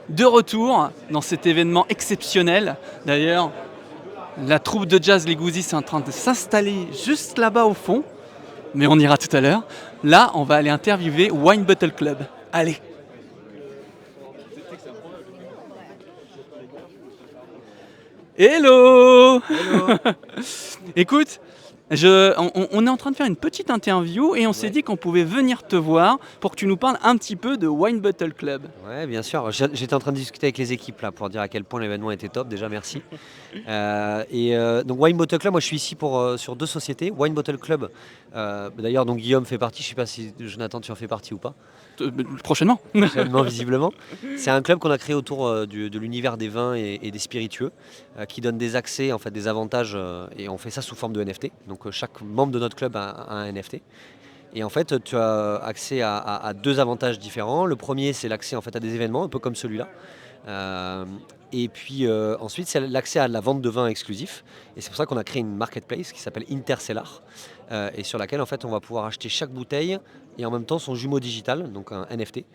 de retour dans cet événement exceptionnel. D'ailleurs, la troupe de jazz Les Gouzis est en train de s'installer juste là-bas au fond, mais on ira tout à l'heure. Là, on va aller interviewer Wine Bottle Club. Allez. Hello. Hello. Écoute, on est en train de faire une petite interview et on s'est dit qu'on pouvait venir te voir pour que tu nous parles un petit peu de Wine Bottle Club. Ouais, bien sûr. J'étais en train de discuter avec les équipes là pour dire à quel point l'événement était top. Déjà, merci. Donc Wine Bottle Club, moi je suis ici sur deux sociétés. Wine Bottle Club, d'ailleurs, donc Guillaume fait partie. Je sais pas si Jonathan tu en fais partie ou pas. Prochainement. Prochainement, visiblement. C'est un club qu'on a créé autour de l'univers des vins et des spiritueux, qui donne des accès, en fait, des avantages, et on fait ça sous forme de NFT. Donc chaque membre de notre club a un NFT. Et en fait, tu as accès à deux avantages différents. Le premier, c'est l'accès en fait à des événements, un peu comme celui-là. Et puis ensuite, c'est l'accès à la vente de vins exclusifs. Et c'est pour ça qu'on a créé une marketplace qui s'appelle Intercellar, et sur laquelle en fait, on va pouvoir acheter chaque bouteille et en même temps son jumeau digital, donc un NFT.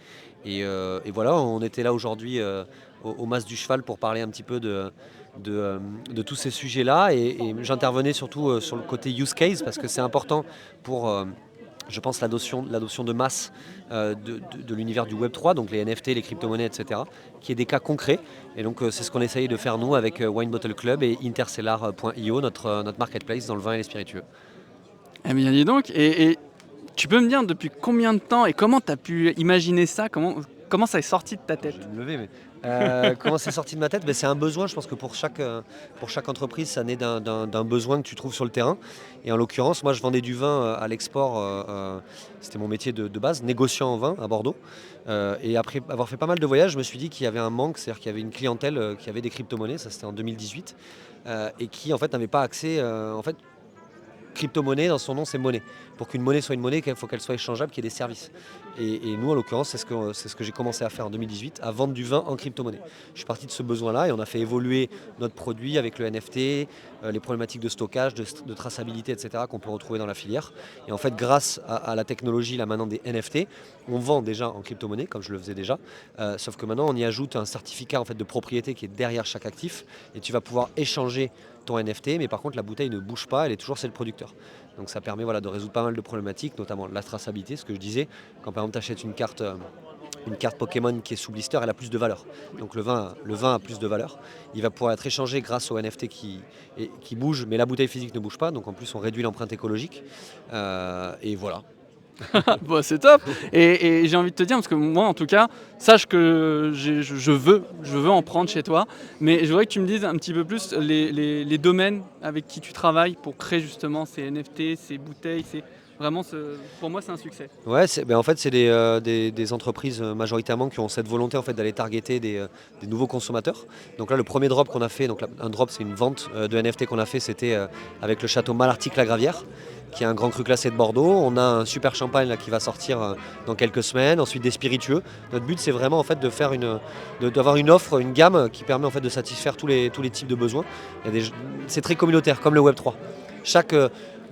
Et voilà, on était là aujourd'hui au Mas du Cheval pour parler un petit peu de tous ces sujets-là. Et j'intervenais surtout sur le côté use case parce que c'est important pour... je pense l'adoption de masse de l'univers du Web3, donc les NFT, les crypto-monnaies, etc., qui est des cas concrets. Et donc c'est ce qu'on essaye de faire nous avec Wine Bottle Club et intercellar.io, notre marketplace dans le vin et les spiritueux. Eh bien dis donc, et tu peux me dire depuis combien de temps et comment tu as pu imaginer ça, comment ça est sorti de ta tête? Je vais me lever, mais comment c'est sorti de ma tête? C'est un besoin, je pense que pour chaque entreprise, ça naît d'un besoin que tu trouves sur le terrain. Et en l'occurrence, moi je vendais du vin à l'export, c'était mon métier de base, négociant en vin à Bordeaux. Et après avoir fait pas mal de voyages, je me suis dit qu'il y avait un manque, c'est-à-dire qu'il y avait une clientèle qui avait des crypto-monnaies, ça c'était en 2018, et qui en fait n'avait pas accès, en fait, crypto-monnaie, dans son nom, c'est monnaie. Pour qu'une monnaie soit une monnaie, il faut qu'elle soit échangeable, qu'il y ait des services. Et nous, en l'occurrence, c'est ce que j'ai commencé à faire en 2018, à vendre du vin en crypto-monnaie. Je suis parti de ce besoin-là et on a fait évoluer notre produit avec le NFT, les problématiques de stockage, de traçabilité, etc., qu'on peut retrouver dans la filière. Et en fait, grâce à la technologie là maintenant des NFT, on vend déjà en crypto-monnaie, comme je le faisais déjà, sauf que maintenant, on y ajoute un certificat en fait, de propriété qui est derrière chaque actif, et tu vas pouvoir échanger ton NFT, mais par contre la bouteille ne bouge pas, elle est toujours celle du producteur. Donc ça permet de résoudre pas mal de problématiques, notamment la traçabilité, ce que je disais, quand par exemple tu achètes une carte Pokémon qui est sous blister, elle a plus de valeur. Donc le vin a plus de valeur. Il va pouvoir être échangé grâce au NFT qui bouge, mais la bouteille physique ne bouge pas, donc en plus on réduit l'empreinte écologique. Et voilà. Bon, c'est top. Et j'ai envie de te dire, parce que moi en tout cas, sache que je veux en prendre chez toi, mais je voudrais que tu me dises un petit peu plus les domaines avec qui tu travailles pour créer justement ces NFT, ces bouteilles. Pour moi, c'est un succès. Ouais, en fait, c'est des entreprises majoritairement qui ont cette volonté en fait, d'aller targeter des nouveaux consommateurs. Donc là, le premier drop qu'on a fait, donc un drop, c'est une vente de NFT qu'on a fait, c'était avec le château Malartic-la-Gravière, qui est un grand cru classé de Bordeaux. On a un super champagne là, qui va sortir dans quelques semaines, ensuite des spiritueux. Notre but, c'est vraiment en fait, d'avoir une offre, une gamme qui permet en fait, de satisfaire tous les types de besoins. C'est très communautaire, comme le Web3.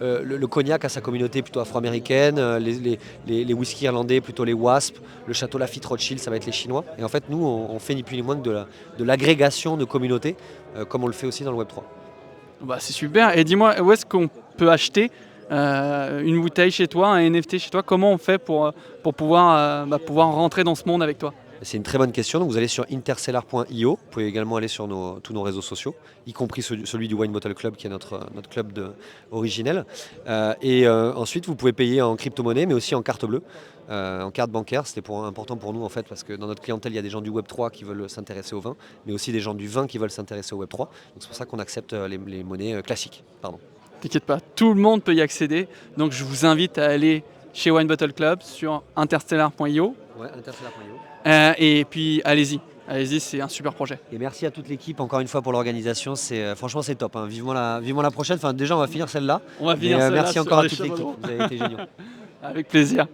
Le cognac a sa communauté plutôt afro-américaine, les whisky irlandais plutôt les WASP, le château Lafite Rothschild ça va être les Chinois. Et en fait nous on fait ni plus ni moins que de l'agrégation de communautés, comme on le fait aussi dans le Web3. Bah, c'est super. Et dis-moi, où est-ce qu'on peut acheter une bouteille chez toi, un NFT chez toi? Comment on fait pour pouvoir rentrer dans ce monde avec toi? C'est une très bonne question. Donc vous allez sur intercellar.io. Vous pouvez également aller sur tous nos réseaux sociaux, y compris celui du Wine Bottle Club, qui est notre club originel. Ensuite, vous pouvez payer en crypto-monnaie, mais aussi en carte bleue, en carte bancaire. C'était important pour nous, en fait, parce que dans notre clientèle, il y a des gens du Web3 qui veulent s'intéresser au vin, mais aussi des gens du vin qui veulent s'intéresser au Web3. Donc c'est pour ça qu'on accepte les monnaies classiques. Pardon. T'inquiète pas, tout le monde peut y accéder. Donc je vous invite à aller chez Wine Bottle Club sur interstellar.io. Ouais, intercellar.io. Et puis allez-y, c'est un super projet. Et merci à toute l'équipe encore une fois pour l'organisation. Franchement c'est top. Hein. Vivement la prochaine. Enfin déjà on va finir celle-là. On va finir celle-là. Merci encore à toute l'équipe. Vous avez été géniaux. Avec plaisir.